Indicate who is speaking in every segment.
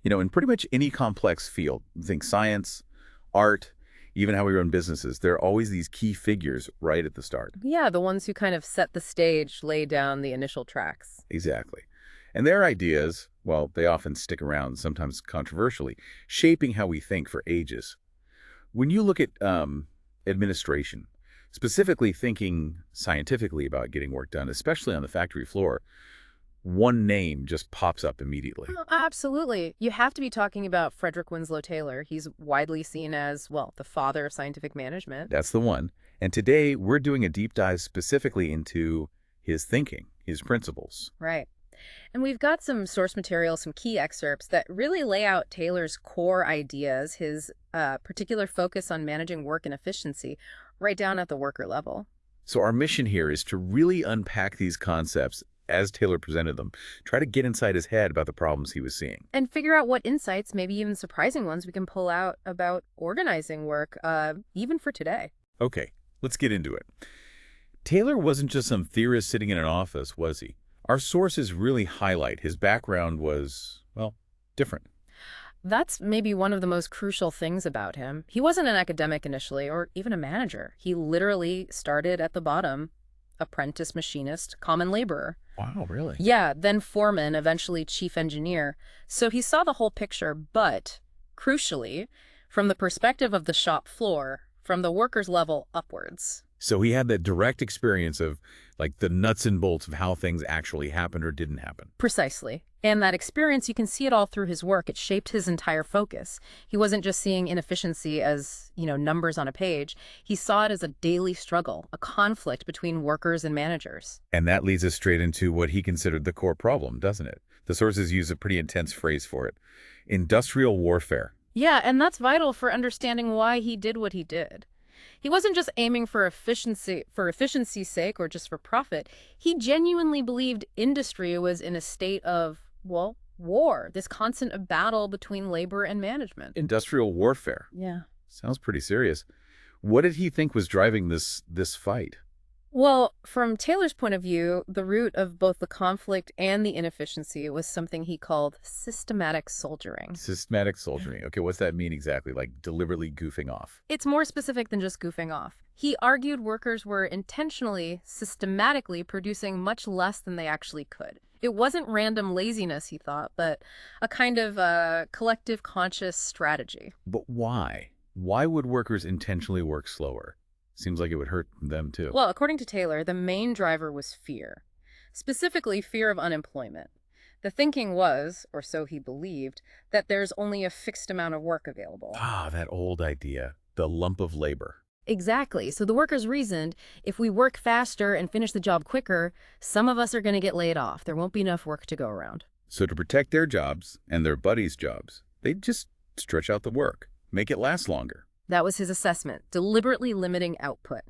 Speaker 1: In pretty much any complex field, think science, art, even how we run businesses, there are always these key figures right at the start.
Speaker 2: Yeah, the ones who kind of set the stage, lay down the initial tracks.
Speaker 1: Exactly. And their ideas, well, they often stick around, sometimes controversially, shaping how we think for ages. When you look at administration, specifically thinking scientifically about getting work done, especially on the factory floor, one name just pops up immediately.
Speaker 2: Oh, absolutely. You have to be talking about Frederick Winslow Taylor. He's widely seen as, well, the father of scientific management.
Speaker 1: That's the one. And today, we're doing a deep dive specifically into his thinking, his principles.
Speaker 2: Right. And we've got some source material, some key excerpts that really lay out Taylor's core ideas, his particular focus on managing work and efficiency, right down at the worker level.
Speaker 1: So our mission here is to really unpack these concepts as Taylor presented them, try to get inside his head about the problems he was seeing.
Speaker 2: And figure out what insights, maybe even surprising ones, we can pull out about organizing work, even for today.
Speaker 1: Okay, let's get into it. Taylor wasn't just some theorist sitting in an office, was he? Our sources really highlight his background was, well, different.
Speaker 2: That's maybe one of the most crucial things about him. He wasn't an academic initially, or even a manager. He literally started at the bottom, apprentice machinist, common laborer.
Speaker 1: Wow, really?
Speaker 2: Yeah, then foreman, eventually chief engineer. So he saw the whole picture, but crucially, from the perspective of the shop floor, from the workers' level upwards.
Speaker 1: So he had that direct experience of, like, the nuts and bolts of how things actually happened or didn't happen.
Speaker 2: Precisely. And that experience, you can see it all through his work. It shaped his entire focus. He wasn't just seeing inefficiency as, numbers on a page. He saw it as a daily struggle, a conflict between workers and managers.
Speaker 1: And that leads us straight into what he considered the core problem, doesn't it? The sources use a pretty intense phrase for it. Industrial warfare.
Speaker 2: Yeah, and that's vital for understanding why he did what he did. He wasn't just aiming for efficiency's sake or just for profit. He genuinely believed industry was in a state of, well, war, this constant battle between labor and management.
Speaker 1: Industrial warfare.
Speaker 2: Yeah.
Speaker 1: Sounds pretty serious. What did he think was driving this fight?
Speaker 2: Well, from Taylor's point of view, the root of both the conflict and the inefficiency was something he called systematic soldiering.
Speaker 1: Systematic soldiering. Okay, what's that mean exactly? Like deliberately goofing off?
Speaker 2: It's more specific than just goofing off. He argued workers were intentionally, systematically producing much less than they actually could. It wasn't random laziness, he thought, but a kind of collective conscious strategy.
Speaker 1: But why? Why would workers intentionally work slower? Seems like it would hurt them too.
Speaker 2: Well, according to Taylor, the main driver was fear, specifically fear of unemployment. The thinking was, or so he believed, that there's only a fixed amount of work available.
Speaker 1: Ah, that old idea, the lump of labor.
Speaker 2: Exactly. So the workers reasoned, if we work faster and finish the job quicker, some of us are going to get laid off. There won't be enough work to go around.
Speaker 1: So to protect their jobs and their buddies' jobs, they'd just stretch out the work, make it last longer.
Speaker 2: That was his assessment, deliberately limiting output.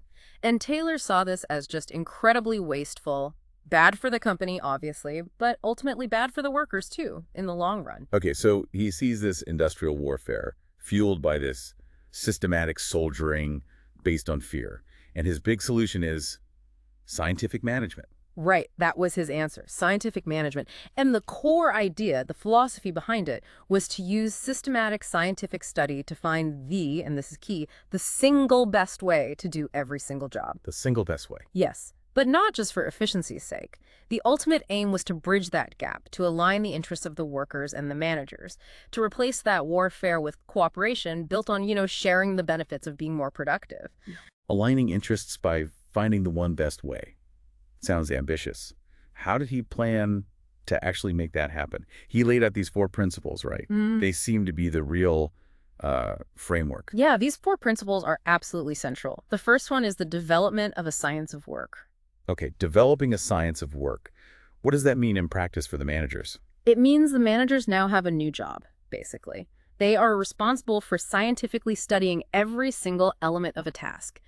Speaker 2: And Taylor saw this as just incredibly wasteful, bad for the company, obviously, but ultimately bad for the workers, too, in the long run.
Speaker 1: Okay, so he sees this industrial warfare fueled by this systematic soldiering based on fear. And his big solution is scientific management.
Speaker 2: Right, that was his answer, scientific management. And the core idea, the philosophy behind it, was to use systematic scientific study to find and this is key, the single best way to do every single job.
Speaker 1: The single best way.
Speaker 2: Yes, but not just for efficiency's sake. The ultimate aim was to bridge that gap, to align the interests of the workers and the managers, to replace that warfare with cooperation built on, sharing the benefits of being more productive.
Speaker 1: Aligning interests by finding the one best way. Sounds ambitious. How did he plan to actually make that happen? He laid out these 4 principles, right? They seem to be the real framework.
Speaker 2: Yeah, these 4 principles are absolutely central. The first one is the development of a science of work.
Speaker 1: Okay, developing a science of work. What does that mean in practice for the managers?
Speaker 2: It means the managers now have a new job, basically. They are responsible for scientifically studying every single element of a task,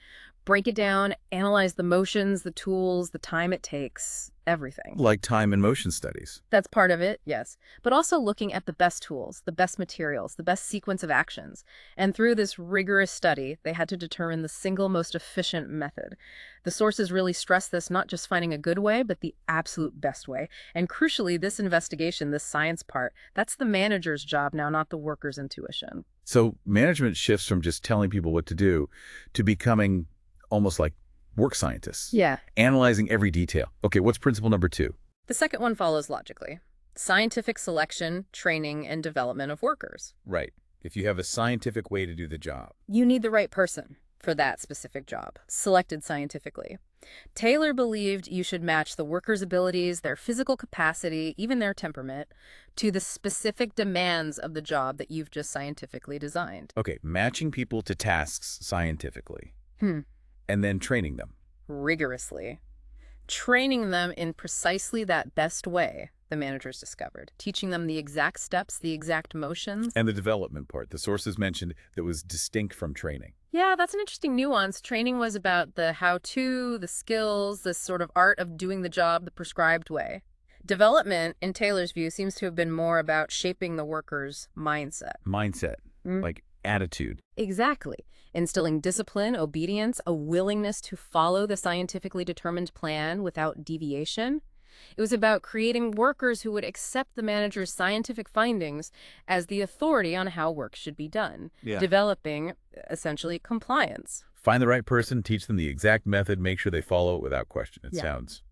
Speaker 2: Break it down, analyze the motions, the tools, the time it takes, everything.
Speaker 1: Like time and motion studies.
Speaker 2: That's part of it, yes. But also looking at the best tools, the best materials, the best sequence of actions. And through this rigorous study, they had to determine the single most efficient method. The sources really stress this, not just finding a good way, but the absolute best way. And crucially, this investigation, this science part, that's the manager's job now, not the worker's intuition.
Speaker 1: So management shifts from just telling people what to do to becoming almost like work scientists,
Speaker 2: Yeah.
Speaker 1: analyzing every detail. Okay, what's principle number 2?
Speaker 2: The second one follows logically. Scientific selection, training, and development of workers.
Speaker 1: Right. If you have a scientific way to do the job.
Speaker 2: You need the right person for that specific job, selected scientifically. Taylor believed you should match the worker's abilities, their physical capacity, even their temperament, to the specific demands of the job that you've just scientifically designed.
Speaker 1: Okay, matching people to tasks scientifically.
Speaker 2: Hmm.
Speaker 1: And then training them.
Speaker 2: Rigorously. Training them in precisely that best way, the managers discovered. Teaching them the exact steps, the exact motions.
Speaker 1: And the development part, the sources mentioned, that was distinct from training.
Speaker 2: Yeah, that's an interesting nuance. Training was about the how-to, the skills, the sort of art of doing the job the prescribed way. Development, in Taylor's view, seems to have been more about shaping the worker's mindset.
Speaker 1: Mindset, like attitude.
Speaker 2: Exactly. Instilling discipline, obedience, a willingness to follow the scientifically determined plan without deviation. It was about creating workers who would accept the manager's scientific findings as the authority on how work should be done, developing, essentially, compliance.
Speaker 1: Find the right person, teach them the exact method, make sure they follow it without question. It
Speaker 2: Yeah.
Speaker 1: sounds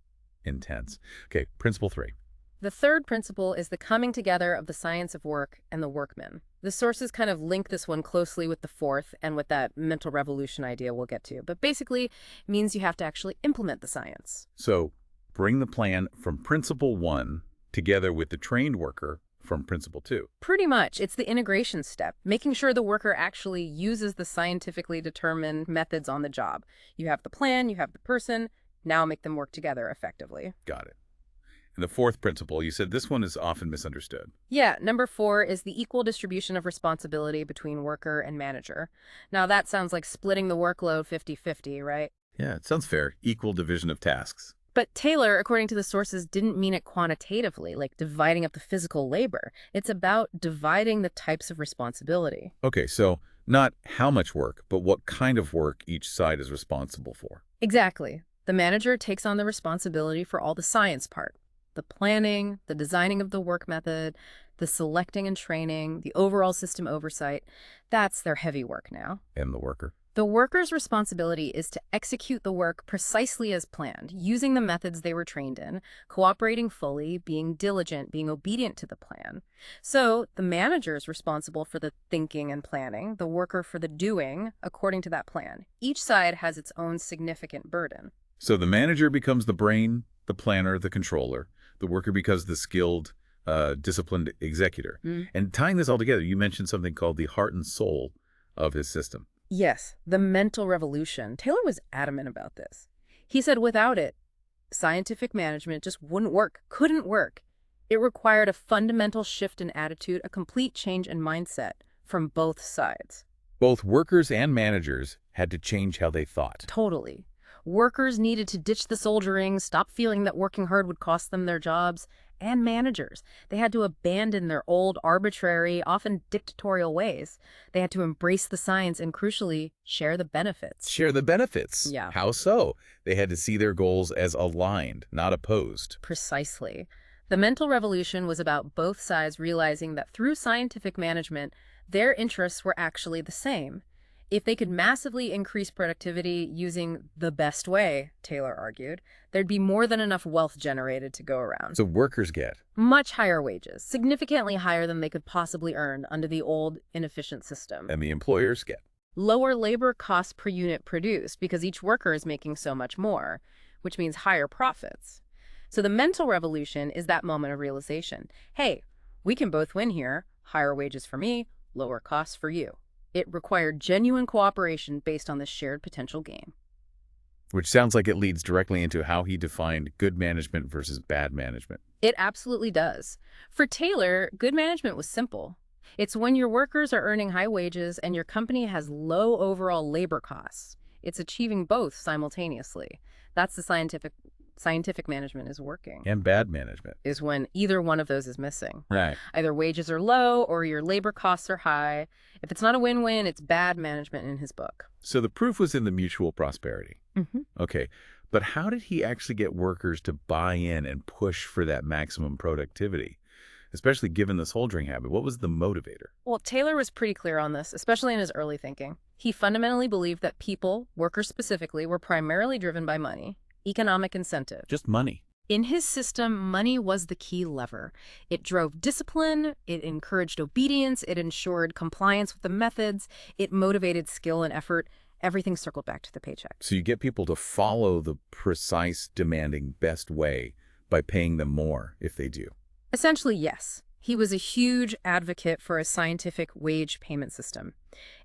Speaker 1: intense. Okay, principle 3.
Speaker 2: The third principle is the coming together of the science of work and the workman. The sources kind of link this one closely with the fourth and with that mental revolution idea we'll get to. But basically, it means you have to actually implement the science.
Speaker 1: So bring the plan from principle 1 together with the trained worker from principle 2.
Speaker 2: Pretty much, it's the integration step, making sure the worker actually uses the scientifically determined methods on the job. You have the plan, you have the person, now make them work together effectively.
Speaker 1: Got it. And the fourth principle, you said this one is often misunderstood.
Speaker 2: Yeah, number 4 is the equal distribution of responsibility between worker and manager. Now that sounds like splitting the workload 50-50, right?
Speaker 1: Yeah, it sounds fair. Equal division of tasks.
Speaker 2: But Taylor, according to the sources, didn't mean it quantitatively, like dividing up the physical labor. It's about dividing the types of responsibility.
Speaker 1: Okay, so not how much work, but what kind of work each side is responsible for.
Speaker 2: Exactly. The manager takes on the responsibility for all the science part. The planning, the designing of the work method, the selecting and training, the overall system oversight. That's their heavy work now.
Speaker 1: And the worker.
Speaker 2: The worker's responsibility is to execute the work precisely as planned, using the methods they were trained in, cooperating fully, being diligent, being obedient to the plan. So the manager is responsible for the thinking and planning, the worker for the doing, according to that plan. Each side has its own significant burden.
Speaker 1: So the manager becomes the brain, the planner, the controller. The worker becomes the skilled, disciplined executor. And tying this all together, you mentioned something called the heart and soul of his system.
Speaker 2: Yes, the mental revolution. Taylor was adamant about this. He said without it, scientific management just wouldn't work, couldn't work. It required a fundamental shift in attitude, a complete change in mindset from both sides.
Speaker 1: Both workers and managers had to change how they thought.
Speaker 2: Totally. Workers needed to ditch the soldiering, stop feeling that working hard would cost them their jobs, and managers. They had to abandon their old, arbitrary, often dictatorial ways. They had to embrace the science and, crucially, share the benefits.
Speaker 1: Share the benefits.
Speaker 2: Yeah.
Speaker 1: How so? They had to see their goals as aligned, not opposed.
Speaker 2: Precisely. The mental revolution was about both sides realizing that through scientific management, their interests were actually the same. If they could massively increase productivity using the best way, Taylor argued, there'd be more than enough wealth generated to go around.
Speaker 1: So workers get
Speaker 2: Much higher wages, significantly higher than they could possibly earn under the old, inefficient system.
Speaker 1: and the employers get.
Speaker 2: Lower labor costs per unit produced because each worker is making so much more, which means higher profits. So the mental revolution is that moment of realization. Hey, we can both win here. Higher wages for me, lower costs for you. It required genuine cooperation based on this shared potential gain.
Speaker 1: Which sounds like it leads directly into how he defined good management versus bad management.
Speaker 2: It absolutely does. For Taylor, good management was simple. It's when your workers are earning high wages and your company has low overall labor costs. It's achieving both simultaneously. That's the scientific management is working,
Speaker 1: And bad management.
Speaker 2: is when either one of those is missing.
Speaker 1: Right.
Speaker 2: Either wages are low or your labor costs are high. If it's not a win-win, it's bad management in his book.
Speaker 1: So the proof was in the mutual prosperity.
Speaker 2: Mm-hmm.
Speaker 1: Okay. But how did he actually get workers to buy in and push for that maximum productivity, especially given the soldiering habit? What was the motivator?
Speaker 2: Well, Taylor was pretty clear on this, especially in his early thinking. He fundamentally believed that people, workers specifically, were primarily driven by money, economic incentive.
Speaker 1: Just money.
Speaker 2: In his system, money was the key lever. It drove discipline, it encouraged obedience, it ensured compliance with the methods, it motivated skill and effort. Everything circled back to the paycheck.
Speaker 1: So you get people to follow the precise, demanding, best way by paying them more if they do.
Speaker 2: Essentially, yes. He was a huge advocate for a scientific wage payment system.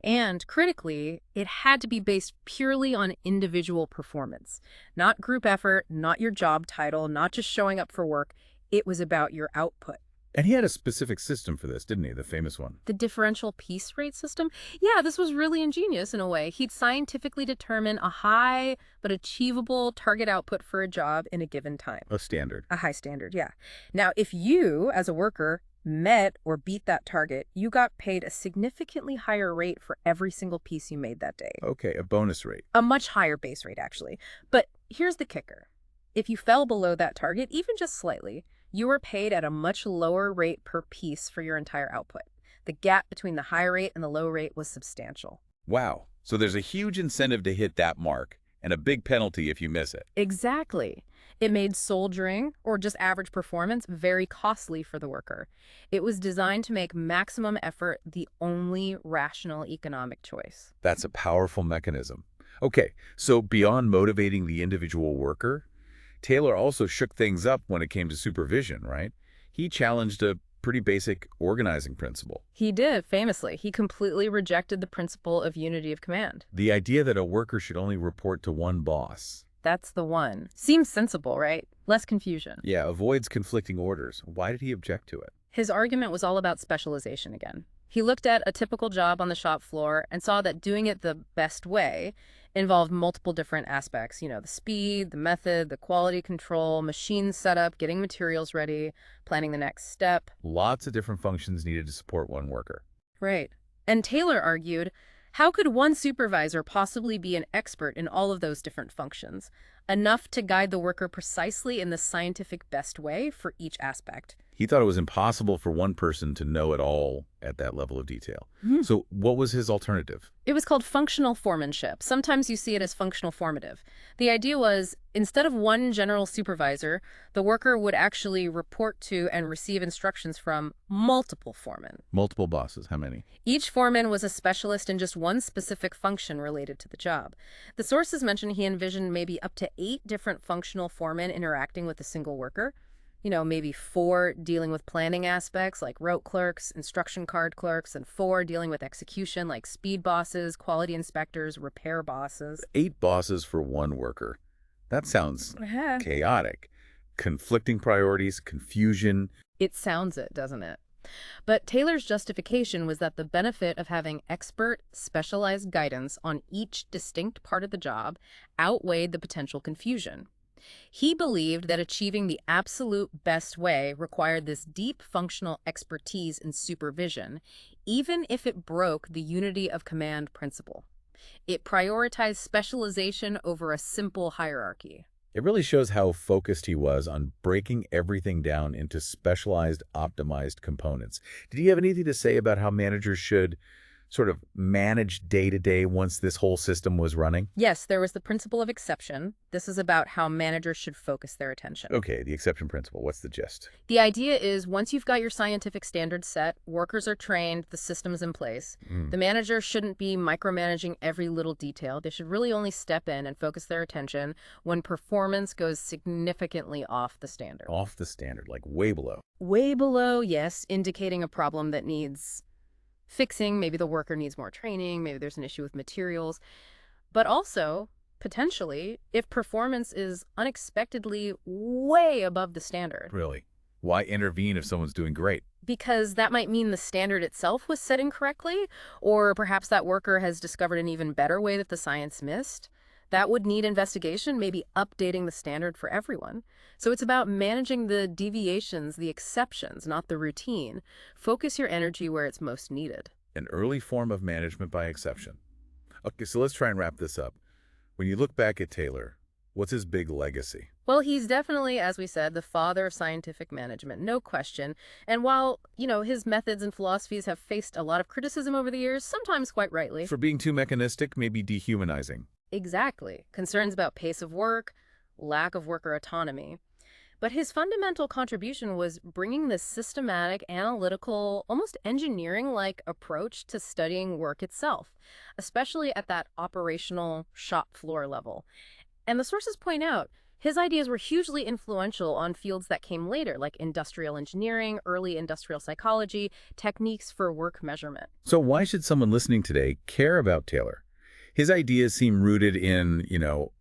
Speaker 2: And critically, it had to be based purely on individual performance. Not group effort, not your job title, not just showing up for work. It was about your output.
Speaker 1: And he had a specific system for this, didn't he? The famous one.
Speaker 2: The differential piece rate system? Yeah, this was really ingenious in a way. He'd scientifically determine a high but achievable target output for a job in a given time.
Speaker 1: A standard.
Speaker 2: A high standard, yeah. Now, if you, as a worker, met or beat that target, you got paid a significantly higher rate for every single piece you made that day.
Speaker 1: Okay, a bonus rate.
Speaker 2: A much higher base rate, actually. But here's the kicker. If you fell below that target, even just slightly, you were paid at a much lower rate per piece for your entire output. The gap between the high rate and the low rate was substantial.
Speaker 1: Wow. So there's a huge incentive to hit that mark and a big penalty if you miss it.
Speaker 2: Exactly. It made soldiering, or just average performance, very costly for the worker. It was designed to make maximum effort the only rational economic choice.
Speaker 1: That's a powerful mechanism. Okay, so beyond motivating the individual worker, Taylor also shook things up when it came to supervision, right? He challenged a pretty basic organizing principle.
Speaker 2: He did, famously. He completely rejected the principle of unity of command.
Speaker 1: The idea that a worker should only report to one boss.
Speaker 2: That's the one. Seems sensible, right? Less confusion.
Speaker 1: Yeah, avoids conflicting orders. Why did he object to it?
Speaker 2: His argument was all about specialization again. He looked at a typical job on the shop floor and saw that doing it the best way involved multiple different aspects. You know, the speed, the method, the quality control, machine setup, getting materials ready, planning the next step.
Speaker 1: Lots of different functions needed to support one worker.
Speaker 2: Right. And Taylor argued, how could one supervisor possibly be an expert in all of those different functions, enough to guide the worker precisely in the scientific best way for each aspect?
Speaker 1: He thought it was impossible for one person to know it all at that level of detail. So what was his alternative?
Speaker 2: It was called functional foremanship. Sometimes you see it as functional formative. The idea was, instead of one general supervisor, the worker would actually report to and receive instructions from multiple foremen.
Speaker 1: Multiple bosses. How many?
Speaker 2: Each foreman was a specialist in just one specific function related to the job. The sources mention he envisioned maybe up to 8 different functional foremen interacting with a single worker. You know, maybe 4 dealing with planning aspects like route clerks, instruction card clerks, and 4 dealing with execution like speed bosses, quality inspectors, repair bosses.
Speaker 1: 8 bosses for one worker. That sounds chaotic. Conflicting priorities, confusion.
Speaker 2: It sounds it, doesn't it? But Taylor's justification was that the benefit of having expert, specialized guidance on each distinct part of the job outweighed the potential confusion. He believed that achieving the absolute best way required this deep functional expertise and supervision, even if it broke the unity of command principle. It prioritized specialization over a simple hierarchy.
Speaker 1: It really shows how focused he was on breaking everything down into specialized, optimized components. Did he have anything to say about how managers should sort of manage day-to-day once this whole system was running?
Speaker 2: Yes, there was the principle of exception. This is about how managers should focus their attention.
Speaker 1: Okay, the exception principle. What's the gist?
Speaker 2: The idea is once you've got your scientific standards set, workers are trained, the system's in place, the manager shouldn't be micromanaging every little detail. They should really only step in and focus their attention when performance goes significantly off the standard.
Speaker 1: Off the standard, like way below.
Speaker 2: Way below, yes, indicating a problem that needs fixing. Maybe the worker needs more training. Maybe there's an issue with materials. But also, potentially, if performance is unexpectedly way above the standard.
Speaker 1: Really? Why intervene if someone's doing great?
Speaker 2: Because that might mean the standard itself was set incorrectly, or perhaps that worker has discovered an even better way that the science missed. That would need investigation, maybe updating the standard for everyone. So it's about managing the deviations, the exceptions, not the routine. Focus your energy where it's most needed.
Speaker 1: An early form of management by exception. Okay, so let's try and wrap this up. When you look back at Taylor, what's his big legacy?
Speaker 2: Well, he's definitely, as we said, the father of scientific management, no question. And while, his methods and philosophies have faced a lot of criticism over the years, sometimes quite rightly.
Speaker 1: For being too mechanistic, maybe dehumanizing.
Speaker 2: Exactly. Concerns about pace of work, lack of worker autonomy. But his fundamental contribution was bringing this systematic, analytical, almost engineering-like approach to studying work itself, especially at that operational shop floor level. And the sources point out his ideas were hugely influential on fields that came later, like industrial engineering, early industrial psychology, techniques for work measurement.
Speaker 1: So why should someone listening today care about Taylor? His ideas seem rooted in,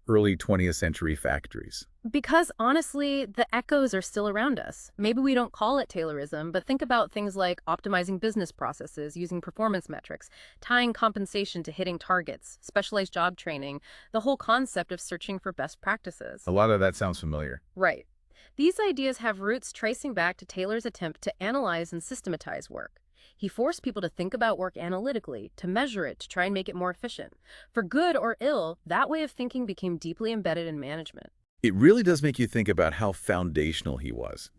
Speaker 1: early 20th century factories.
Speaker 2: Because honestly, the echoes are still around us. Maybe we don't call it Taylorism, but think about things like optimizing business processes, using performance metrics, tying compensation to hitting targets, specialized job training, the whole concept of searching for best practices.
Speaker 1: A lot of that sounds familiar.
Speaker 2: Right. These ideas have roots tracing back to Taylor's attempt to analyze and systematize work. He forced people to think about work analytically, to measure it, to try and make it more efficient. For good or ill, that way of thinking became deeply embedded in management.
Speaker 1: It really does make you think about how foundational he was.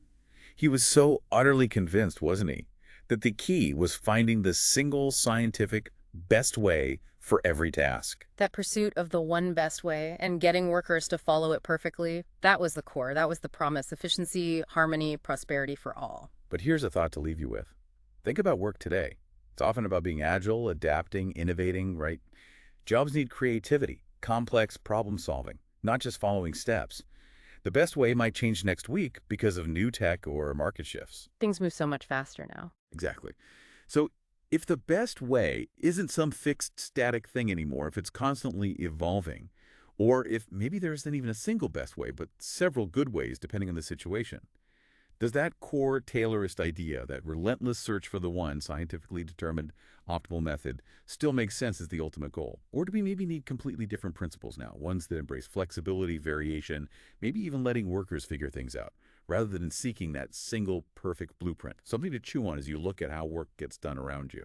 Speaker 1: He was so utterly convinced, wasn't he, that the key was finding the single scientific best way for every task.
Speaker 2: That pursuit of the one best way and getting workers to follow it perfectly, that was the core, that was the promise: efficiency, harmony, prosperity for all.
Speaker 1: But here's a thought to leave you with. Think about work today. It's often about being agile, adapting, innovating, right? Jobs need creativity, complex problem solving, not just following steps. The best way might change next week because of new tech or market shifts.
Speaker 2: Things move so much faster now.
Speaker 1: Exactly. So if the best way isn't some fixed static thing anymore, if it's constantly evolving, or if maybe there isn't even a single best way, but several good ways depending on the situation, does that core Taylorist idea, that relentless search for the one scientifically determined optimal method, still make sense as the ultimate goal? Or do we maybe need completely different principles now, ones that embrace flexibility, variation, maybe even letting workers figure things out, rather than seeking that single perfect blueprint? Something to chew on as you look at how work gets done around you.